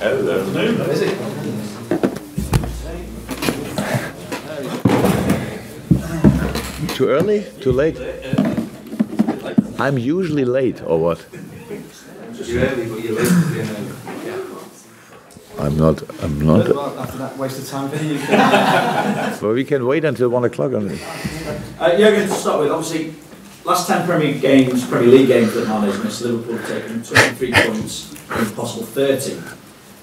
Oh, there's the moon. Is it? Too early? Too late? I'm usually late, or what? You're early, but you're late. I'm not. Well, after that waste of time for you. Well, we can wait until 1 o'clock. Jurgen, to start with, obviously, last 10 Premier League games that Mane has missed, Liverpool have taken 23 points from a possible 30.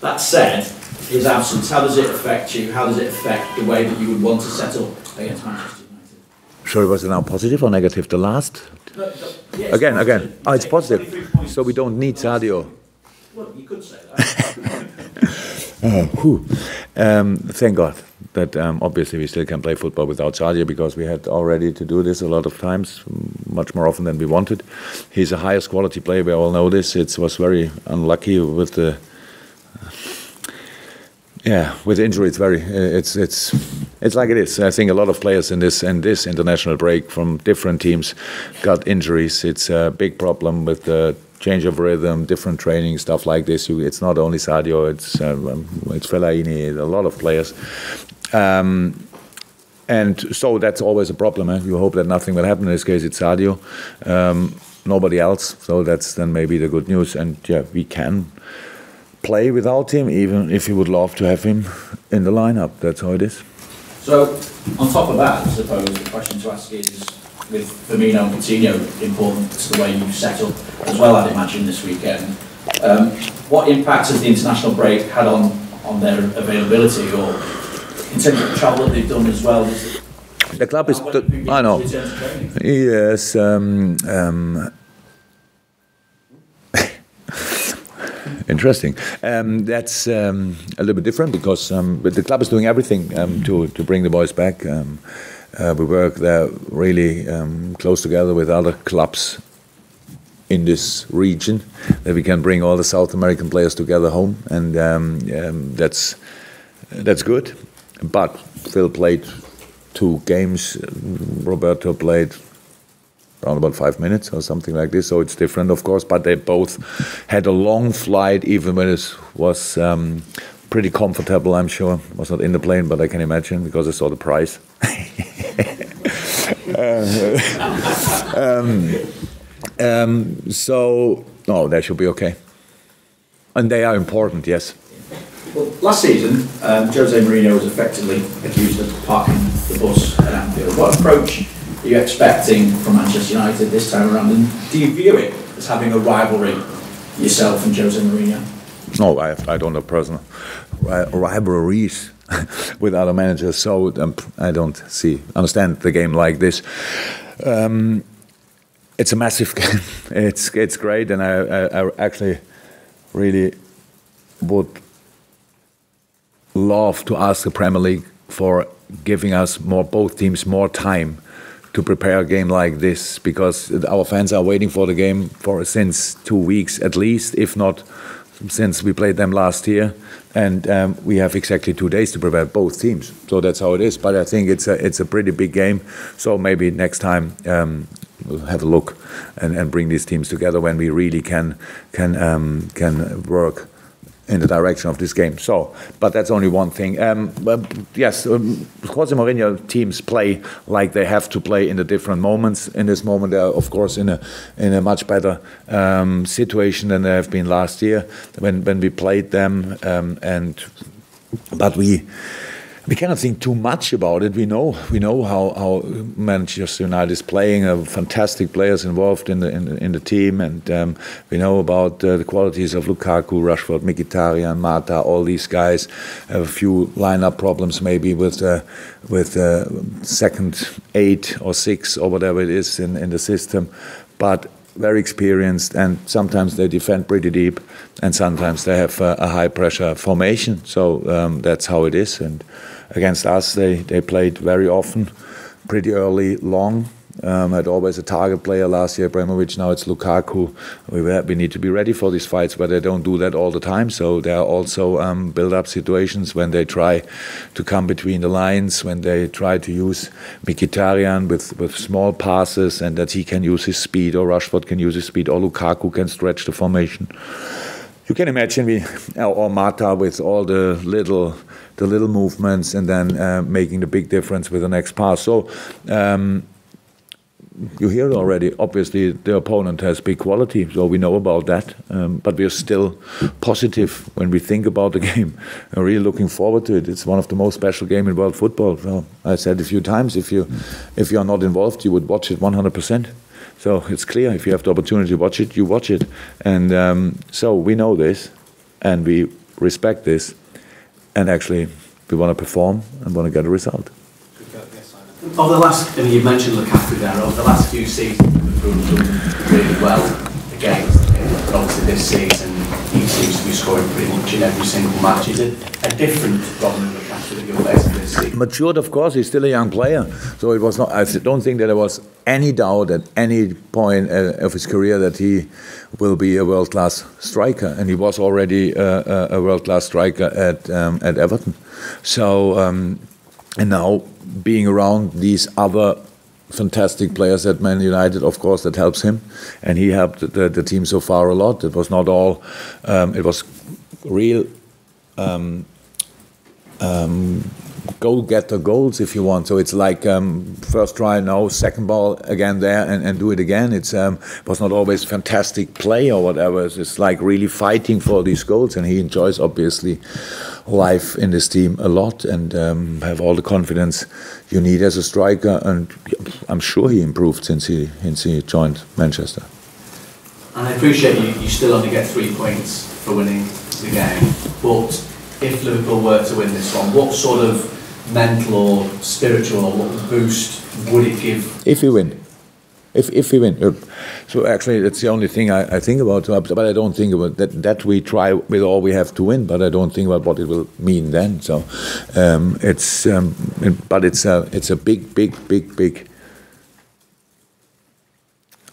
That said, his absence, how does it affect you? How does it affect the way that you would want to settle against Manchester United? Sorry, was it now positive or negative? The last? No, yeah, Again. Oh, it's positive. So we don't need Sadio. Well, you could say that. Thank God that obviously we still can play football without Sadio, because we had already to do this a lot of times, much more often than we wanted. He's a highest quality player, we all know this. It was very unlucky with the with injury. It's like it is. I think a lot of players in this international break from different teams got injuries. It's a big problem with the change of rhythm, different training, stuff like this. It's not only Sadio, it's Fellaini, a lot of players. And so that's always a problem. You hope that nothing will happen. In this case, it's Sadio, nobody else. So that's then maybe the good news. And yeah, we can play without him, even if you would love to have him in the lineup. That's how it is. So, on top of that, I suppose the question to ask is, with Firmino and Coutinho important to the way you settle as well, I'd imagine, this weekend, what impact has the international break had on their availability, or in terms of the travel that they've done as well? The club is... I know. Yes. Interesting. That's a little bit different, because but the club is doing everything to bring the boys back. We work there really close together with other clubs in this region, that we can bring all the South American players together home, and that's good. But Phil played 2 games. Roberto played around about 5 minutes or something like this, so it's different, of course. But they both had a long flight, even when it was pretty comfortable. I'm sure was not in the plane, but I can imagine, because I saw the price. So no, they should be okay, and they are important. Yes. Well, last season, Jose Mourinho was effectively accused of parking the bus at Anfield. What approach are you expecting from Manchester United this time around, and do you view it as having a rivalry, yourself and Jose Mourinho? No, I don't have personal rivalries with other managers, so I don't understand the game like this. It's a massive game. It's great, and I actually really would love to ask the Premier League for giving us both teams more time to prepare a game like this, because our fans are waiting for the game since 2 weeks at least, if not since we played them last year, and we have exactly 2 days to prepare both teams. So that's how it is. But I think it's a pretty big game. So maybe next time we'll have a look and bring these teams together when we really can work in the direction of this game. So, but that's only one thing. But yes, Jose Mourinho teams play like they have to play in the different moments. In this moment, they are, of course, in a much better situation than they have been last year when we played them. But we cannot think too much about it. We know how Manchester United is playing. Fantastic players involved in the team, and we know about the qualities of Lukaku, Rashford, Mkhitaryan, Mata. All these guys have a few lineup problems, maybe with second 8 or 6 or whatever it is in the system, but very experienced, and sometimes they defend pretty deep, and sometimes they have a high pressure formation. So that's how it is. And against us, they played very often, pretty early, long. Had always a target player last year, Ibrahimovic. Now it's Lukaku. We need to be ready for these fights, but they don't do that all the time. So there are also build-up situations when they try to come between the lines, when they try to use Mkhitaryan with small passes, and that he can use his speed, or Rashford can use his speed, or Lukaku can stretch the formation. You can imagine or Mata with all the little movements and then making the big difference with the next pass. So you hear it already. Obviously, the opponent has big quality, so we know about that. But we are still positive when we think about the game. I'm really looking forward to it. It's one of the most special games in world football. So I said a few times, if you are not involved, you would watch it 100%. So it's clear, if you have the opportunity to watch it, you watch it. And so we know this, and we respect this, and actually we want to perform and want to get a result. Over the last, I mean, you mentioned Lukaku there, over the last few seasons, Liverpool have done really well against him. But obviously this season, he seems to be scoring pretty much in every single match. Is it a different Romelu Lukaku that you're facing this season? Matured, of course, he's still a young player. So it was not, I don't think that there was any doubt at any point of his career that he will be a world-class striker. And he was already a world-class striker at Everton. So, and now being around these other fantastic players at Man United, of course, that helps him, and he helped the team so far a lot. It was not all; it was real go-getter goals, if you want. So it's like first try, no, second ball again there, and do it again. It was not always fantastic play or whatever. It's like really fighting for these goals, and he enjoys obviously life in this team a lot, and have all the confidence you need as a striker. And I'm sure he improved since he joined Manchester. And I appreciate you still only get 3 points for winning the game, but if Liverpool were to win this one, what sort of mental or spiritual or what boost would it give? If we win. If we win. So actually that's the only thing I think about, but I don't think about that we try with all we have to win, but I don't think about what it will mean then. So but it's a big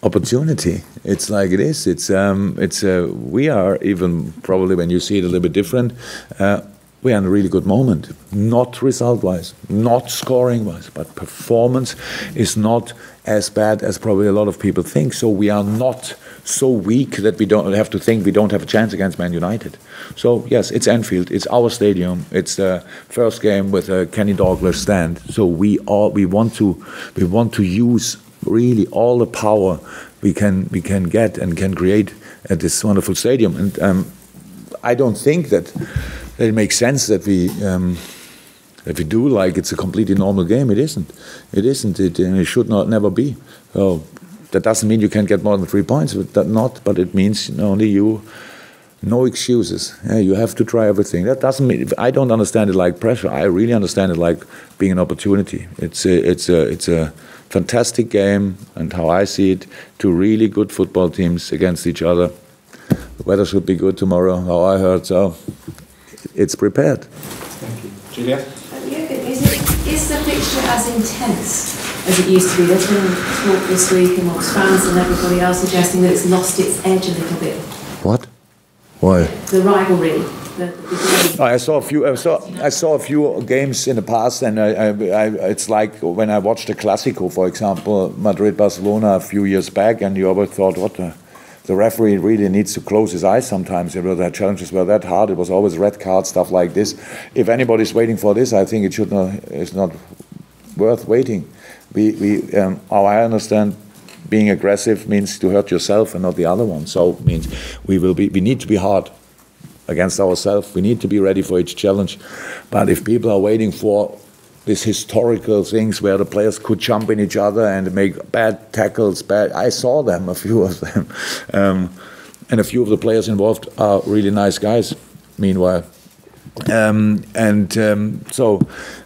opportunity. It's like it is. We are even probably, when you see it a little bit different, we are in a really good moment. Not result-wise, not scoring-wise, but performance is not as bad as probably a lot of people think. So we are not so weak that we don't have to think we don't have a chance against Man United. So yes, it's Anfield, it's our stadium, it's the first game with a Kenny Dalglish stand. So we want to use really all the power we can get and can create at this wonderful stadium. And I don't think that it makes sense that we do like it's a completely normal game. It isn't. It isn't. It should never be. So that doesn't mean you can get more than 3 points. But it means only you. No excuses. Yeah, you have to try everything. That doesn't mean I don't understand it like pressure. I really understand it like being an opportunity. It's a fantastic game, and how I see it, two really good football teams against each other. The weather should be good tomorrow, how I heard. So it's prepared. Thank you. Julia? Jurgen, is the fixture as intense as it used to be? There's been talk this week amongst fans and everybody else suggesting that it's lost its edge a little bit. What? Why? The rivalry. I saw a few games in the past, and it's like when I watched the Clásico, for example, Madrid-Barcelona a few years back, and you always thought, what the referee really needs to close his eyes sometimes. The challenges were that hard. It was always red card, stuff like this. If anybody's waiting for this, I think it's not worth waiting. How I understand, being aggressive means to hurt yourself and not the other one. So it means we need to be hard against ourselves. We need to be ready for each challenge. But if people are waiting for these historical things where the players could jump in each other and make bad tackles, I saw them, a few of them. And a few of the players involved are really nice guys, meanwhile. So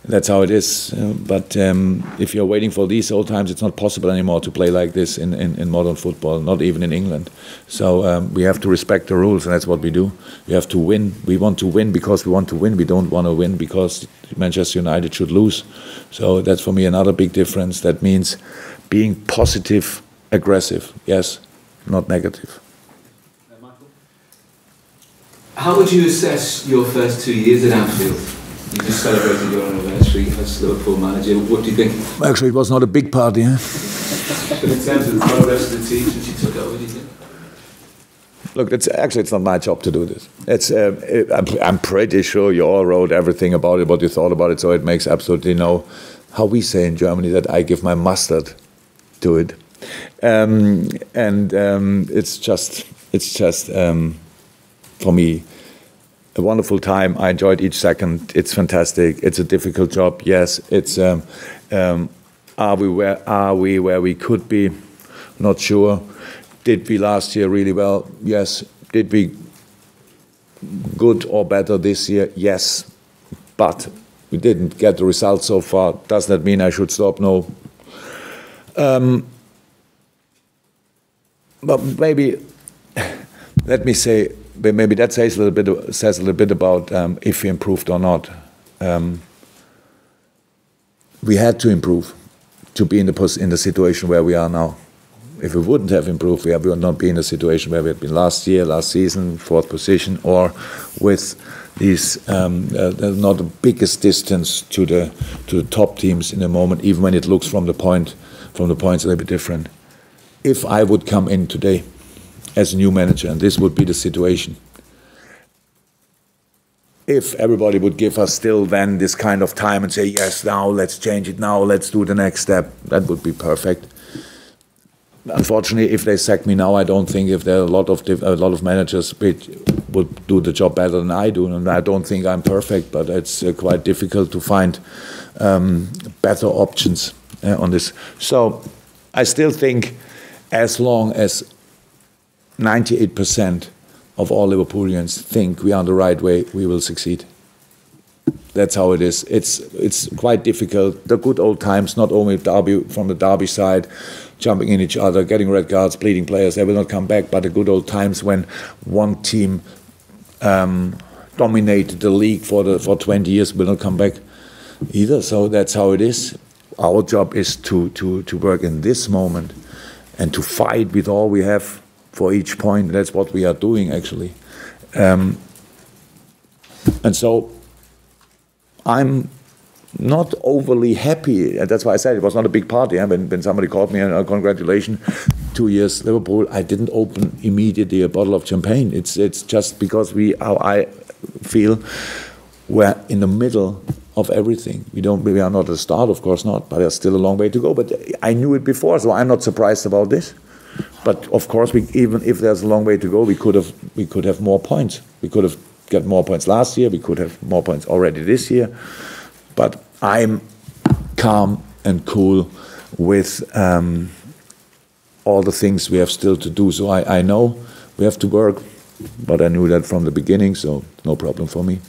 that's how it is. But if you're waiting for these old times, it's not possible anymore to play like this in modern football, not even in England. So we have to respect the rules, and that's what we do. We have to win. We want to win because we want to win. We don't want to win because Manchester United should lose. So that's for me another big difference. That means being positive, aggressive, yes, not negative. How would you assess your first 2 years at Anfield? You just celebrated your anniversary as Liverpool manager. What do you think? Actually, it was not a big party. But in terms of the progress of the team since you took over, do you think? Look, it's not my job to do this. I'm pretty sure you all wrote everything about it, what you thought about it, so it makes absolutely no, how we say in Germany, that I give my mustard to it. It's just for me, a wonderful time. I enjoyed each second. It's fantastic. It's a difficult job. Yes. It's are we where we could be? Not sure. Did we last year really well? Yes. Did we good or better this year? Yes. But we didn't get the results so far. Does that mean I should stop? No. But maybe, let me say, maybe that says a little bit about if we improved or not. We had to improve to be in the situation where we are now. If we wouldn't have improved, we would not be in the situation where we had been last season, 4th position, or with these not the biggest distance to the top teams in the moment, even when it looks from the points a little bit different. If I would come in today as a new manager, and this would be the situation, if everybody would give us still then this kind of time and say, yes, now let's change it, now let's do the next step, that would be perfect. Unfortunately, if they sack me now, I don't think if there are a lot of managers which would do the job better than I do, and I don't think I'm perfect, but it's quite difficult to find better options on this. So I still think as long as 98% of all Liverpoolians think we are on the right way, we will succeed. That's how it is. It's quite difficult. The good old times, not only from the Derby side, jumping in each other, getting red cards, bleeding players, they will not come back. But the good old times when one team dominated the league for 20 years will not come back either. So that's how it is. Our job is to work in this moment and to fight with all we have for each point. That's what we are doing, actually. And so I'm not overly happy. That's why I said it was not a big party. When somebody called me and congratulations, 2 years Liverpool, I didn't open immediately a bottle of champagne. It's just because I feel we're in the middle of everything. We are not at the start, of course not, but there's still a long way to go. But I knew it before, so I'm not surprised about this. But of course, even if there's a long way to go, we could have more points. We could have got more points last year. We could have more points already this year. But I'm calm and cool with all the things we have still to do. So I know we have to work, but I knew that from the beginning, so no problem for me.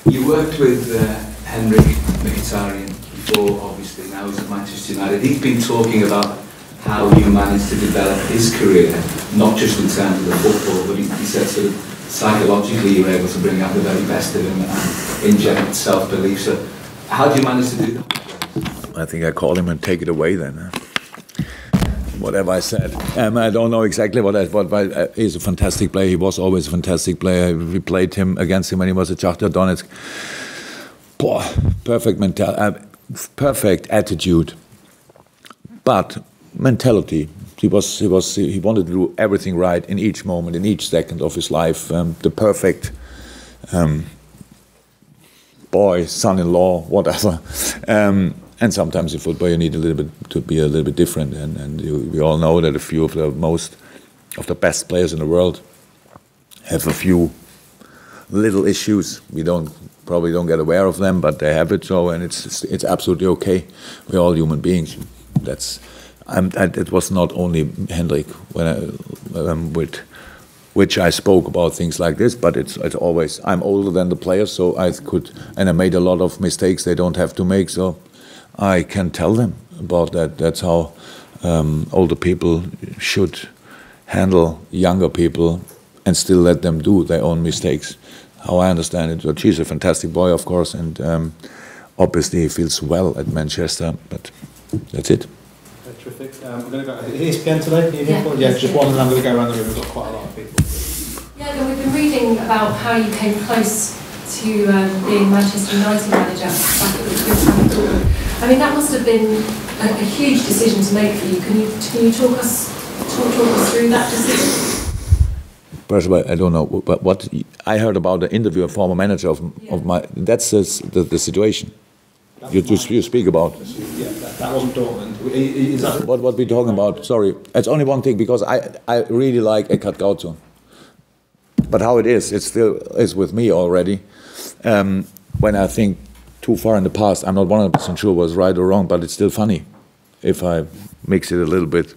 You worked with Henrik Mkhitaryan before, obviously, now he's at Manchester United. He's been talking about how you managed to develop his career, not just in terms of the football, but he said sort of psychologically you were able to bring out the very best of him and inject self-belief. So how do you manage to do that? I think I call him and take it away then. Whatever I said. I don't know exactly what he's a fantastic player. He was always a fantastic player. We played against him when he was at Shakhtar Donetsk. Perfect attitude. But mentality. He wanted to do everything right in each moment, in each second of his life. The perfect boy, son-in-law, whatever. And sometimes in football you need to be a little bit different. And we all know that a few of the best players in the world have a few little issues. We probably don't get aware of them, but they have it. So, and it's absolutely okay. We're all human beings. It was not only Henrik with which I spoke about things like this, but it's always, I'm older than the players, so I made a lot of mistakes they don't have to make, so I can tell them about that. That's how older people should handle younger people and still let them do their own mistakes. How I understand it. But she's a fantastic boy, of course, and obviously he feels well at Manchester, but that's it. Terrific. We're going to go ESPN today. Yeah, just one, and I'm going to go around the room. We've got quite a lot of people. Yeah, we've been reading about how you came close to being Manchester United manager back at the tournament. I mean, that must have been a huge decision to make for you. Can you talk us through that decision? Pressure, I don't know. But what I heard about the interview, a former manager of my, that's the situation. You speak about. Yeah, that wasn't Dortmund. Is that What we talking about? Sorry, it's only one thing because I really like Eckhard Gauzo. But how it is, it still is with me already. When I think too far in the past, I'm not 100% sure was right or wrong, but it's still funny if I mix it a little bit.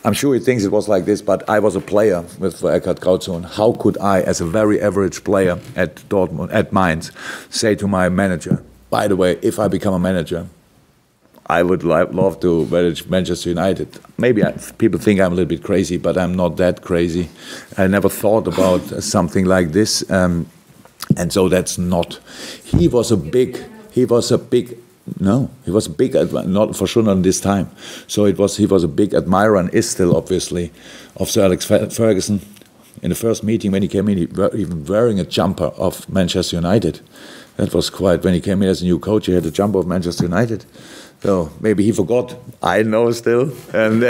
I'm sure he thinks it was like this, but I was a player with Eckhard Gauzo, and how could I, as a very average player at Dortmund, at Mainz, say to my manager, by the way, if I become a manager, I would love to manage Manchester United. Maybe people think I'm a little bit crazy, but I'm not that crazy. I never thought about something like this, and so that's not. He was a big, not for sure not this time. So he was a big admirer and is still obviously of Sir Alex Ferguson. In the first meeting when he came in, he was even wearing a jumper of Manchester United. That was quite, when he came in as a new coach, he had a jumper of Manchester United. So maybe he forgot. I know still, and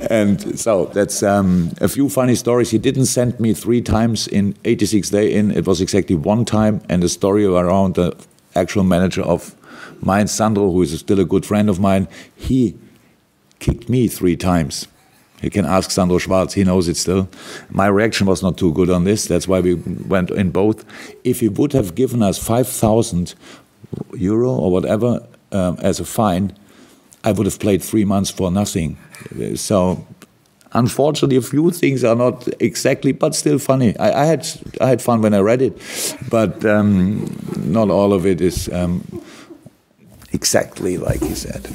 and so that's a few funny stories. He didn't send me 3 times in 86 days in. It was exactly 1 time, and the story around the actual manager of mine, Sandro, who is still a good friend of mine. He kicked me 3 times. You can ask Sandro Schwarz, he knows it still. My reaction was not too good on this, that's why we went in both. If he would have given us 5,000 euro or whatever as a fine, I would have played 3 months for nothing. So, unfortunately, a few things are not exactly, but still funny. I had fun when I read it, but not all of it is exactly like he said.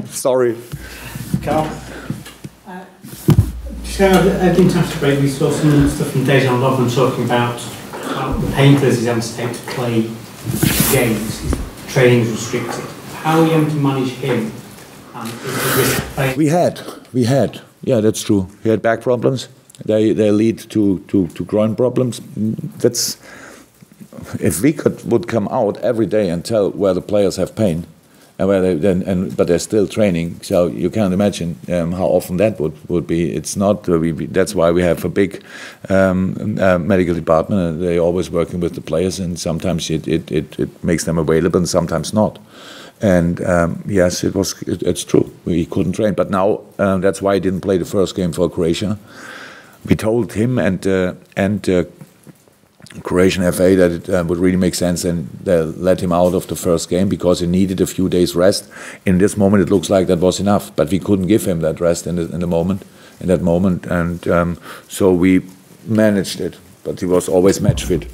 Sorry. Carl? At the international break, we saw some stuff from Dejan Lovren talking about how the painkillers he's having to take to play games. His training is restricted. How are you going to manage him? And We had. Yeah, that's true. He had back problems. They lead to groin problems. That's, if we would come out every day and tell where the players have pain, and where but they're still training, so you can't imagine how often that would be. It's not. That's why we have a big medical department, and they're always working with the players, and sometimes it makes them available, and sometimes not. And yes, it's true. We couldn't train, but now that's why he didn't play the first game for Croatia. We told him and Croatian FA that it would really make sense and let him out of the first game because he needed a few days rest. In this moment, it looks like that was enough, but we couldn't give him that rest in that moment, and so we managed it. But he was always match fit.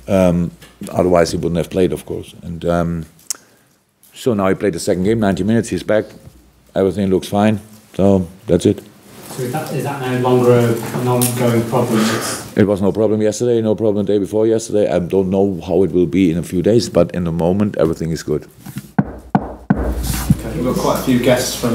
Otherwise, he wouldn't have played, of course. And so now he played the second game, 90 minutes. He's back. Everything looks fine. So that's it. So is that no longer an ongoing problem? It was no problem yesterday, no problem the day before yesterday. I don't know how it will be in a few days, but in the moment, everything is good. Okay, we've got quite a few guests from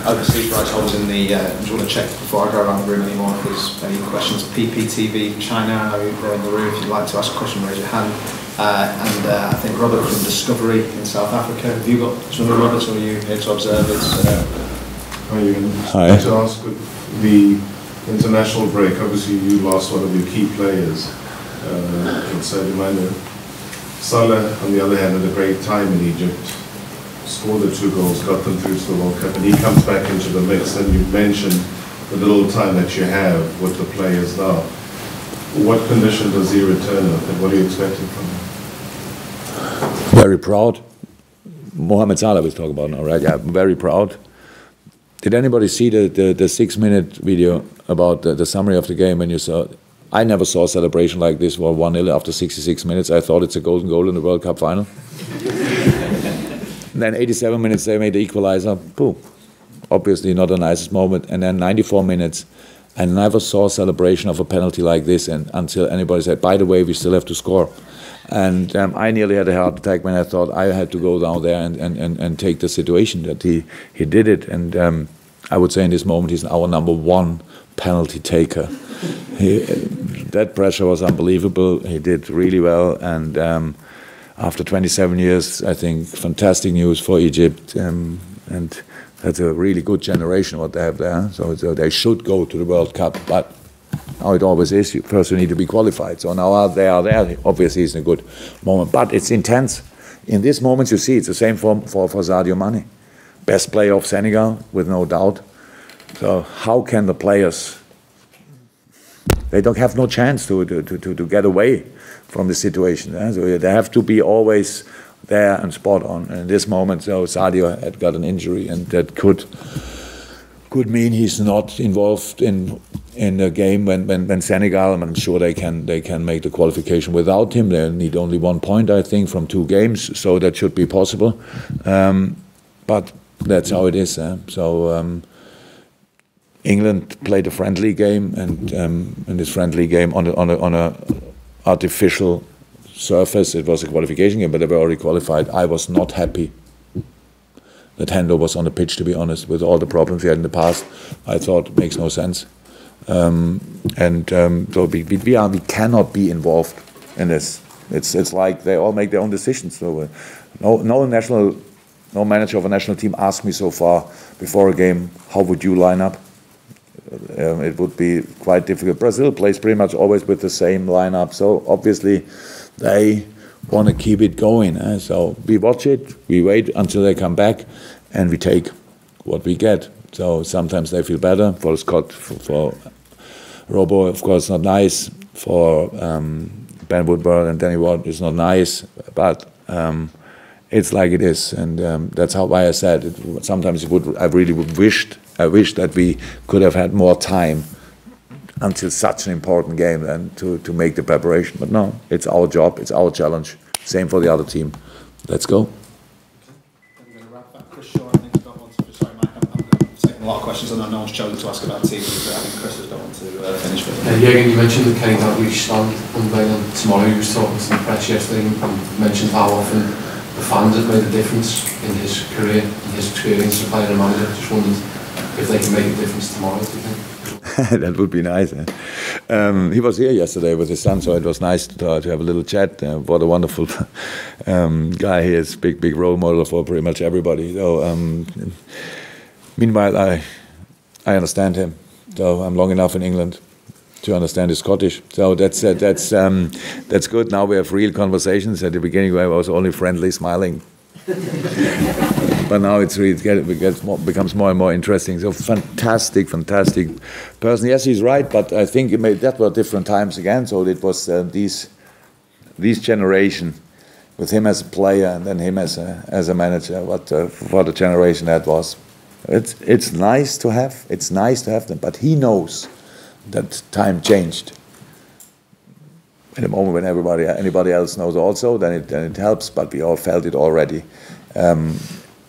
overseas rights holders in the. Do you want to check before I go around the room anymore if there's any questions? PPTV China, I know they're in the room. If you'd like to ask a question, raise your hand. And I think Robert from Discovery in South Africa. Have you got something, Robert, or are you here to observe it? Hi. To ask the international break, obviously you lost one of your key players in Sadio Mane. Salah, on the other hand, had a great time in Egypt, scored the 2 goals, got them through to the World Cup, and he comes back into the mix. And you mentioned the little time that you have with the players now. What condition does he return with, and what are you expecting from him? Very proud. Mohamed Salah was talking about now, right? Yeah, very proud. Did anybody see the 6-minute video about the summary of the game when you saw? I never saw a celebration like this for 1-0 after 66 minutes. I thought it's a golden goal in the World Cup final. And then 87 minutes they made the equalizer. Boom. Obviously not the nicest moment. And then 94 minutes. I never saw a celebration of a penalty like this, and until anybody said, by the way, we still have to score. And I nearly had a heart attack when I thought I had to go down there and take the situation that he did it. And I would say in this moment he's our #1 penalty taker. That pressure was unbelievable. He did really well. And after 27 years, I think fantastic news for Egypt. And that's a really good generation what they have there. So they should go to the World Cup. But how it always is. First you need to be qualified. So now they are there. Obviously, it's in a good moment, but it's intense. In this moment, you see it's the same for Sadio Mane, best player of Senegal with no doubt. So how can the players? They don't have no chance to get away from the situation. So they have to be always there and spot on. And in this moment, so Sadio had got an injury, and that could mean he's not involved in the game when Senegal. And I'm sure they can make the qualification without him. They need only 1 point, I think, from 2 games, so that should be possible. But that's how it is. So. England played a friendly game, and in this friendly game on a artificial surface, it was a qualification game, but they were already qualified. I was not happy that Hendo was on the pitch, to be honest, with all the problems he had in the past. I thought it makes no sense, so we cannot be involved in this. It's like they all make their own decisions. So no manager of a national team asked me so far before a game, how would you line up? It would be quite difficult. Brazil plays pretty much always with the same lineup, so obviously they want to keep it going. So we watch it, we wait until they come back, and we take what we get. So sometimes they feel better. For Scott, for Robo, of course, not nice. For Ben Woodward and Danny Ward, it's not nice, but it's like it is, and that's why I said it. Sometimes I really I wish that we could have had more time until such an important game and to make the preparation. But no, it's our job, it's our challenge. Same for the other team. Let's go. I'm going to wrap up. Chris Shaw, I think, has got one to. Sorry, Mike, I'm taking a lot of questions, and I know no one's chosen to ask about teams, but I think Chris has got one to finish with. Jurgen, you mentioned the Kenny Dalglish stand unveiling tomorrow. He was talking to the press yesterday and mentioned how often the fans have made a difference in his career, in his experience as a player and manager. Just wondered if they can make a difference tomorrow, do you think? That would be nice. He was here yesterday with his son, so it was nice to have a little chat. What a wonderful guy he is, big role model for pretty much everybody. So, meanwhile, I understand him. So I'm long enough in England to understand his Scottish. So that's good. Now we have real conversations. At the beginning, I was only friendly, smiling. But now it becomes more and more interesting. So fantastic person. Yes, he's right, but I think that were different times again. So it was these generation with him as a player and then him as a manager. What a generation that was. It's nice to have. It's nice to have them, but he knows that time changed. In the moment when anybody else knows also, then it helps. But we all felt it already.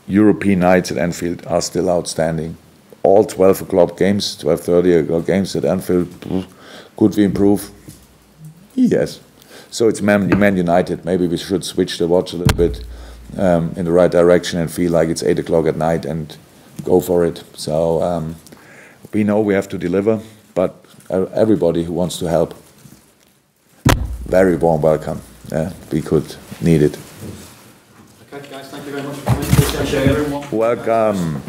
European nights at Anfield are still outstanding. All 12 o'clock games, 12:30 o'clock games at Anfield. Could we improve? Yes. So it's Man United. Maybe we should switch the watch a little bit in the right direction and feel like it's 8 o'clock at night and go for it. So we know we have to deliver, but everybody who wants to help, very warm welcome. We could need it. Okay, guys, thank you very much for coming. Appreciate everyone. Welcome.